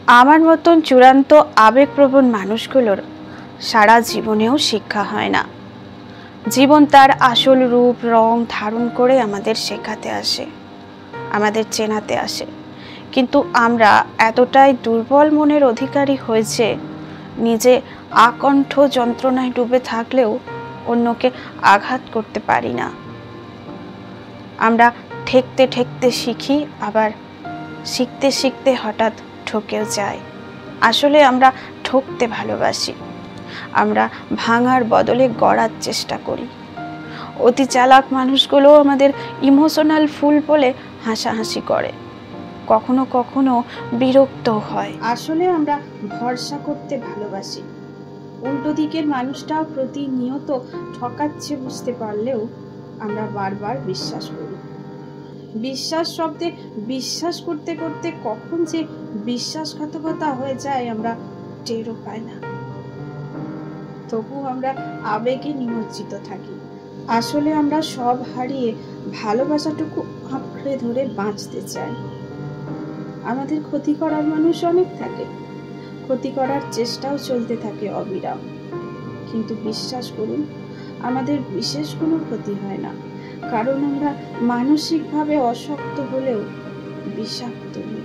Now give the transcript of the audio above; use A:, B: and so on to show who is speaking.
A: আমার মতন চূড়ান্ত আবেগপ্রবণ মানুষগুলোর সারা জীবনেও শিক্ষা হয় না। জীবন তার আসল রূপ রং ধারণ করে আমাদের শেখাতে আসে, আমাদের চেনাতে আসে। কিন্তু আমরা এতটাই দুর্বল মনের অধিকারী হয়েছে, নিজে আকণ্ঠ যন্ত্রণায় ডুবে থাকলেও অন্যকে আঘাত করতে পারি না। আমরা ঠেকতে ঠেকতে শিখি, আবার শিখতে শিখতে হঠাৎ ঠকেও যাই। আসলে আমরা ঠকতে ভালোবাসি, আমরা ভাঙার বদলে গড়ার চেষ্টা করি। অতি চালাক মানুষগুলো আমাদের ইমোশনাল ফুল বলে হাসাহাসি করে, কখনো কখনো বিরক্ত হয়। আসলে আমরা ভরসা করতে ভালোবাসি। উল্টো দিকের মানুষটাও প্রতিনিয়ত ঠকাচ্ছে বুঝতে পারলেও আমরা বারবার বিশ্বাস করি। বিশ্বাস শব্দে বিশ্বাস করতে করতে কখন যে বিশ্বাসঘাতকতা হয়ে যায় আমরা টেরও পাই না। তবু আমরা আবেগে নিমজ্জিত থাকি। আসলে আমরা সব হারিয়ে ভালোবাসাটুকু আঁকড়ে ধরে বাঁচতে চাই। আমাদের ক্ষতি করার মানুষ অনেক থাকে, ক্ষতি করার চেষ্টাও চলতে থাকে অবিরাম। কিন্তু বিশ্বাস করুন, আমাদের বিশেষ কোনো ক্ষতি হয় না, কারণ আমরা মানসিকভাবে অশক্ত হলেও বিষাক্ত নই।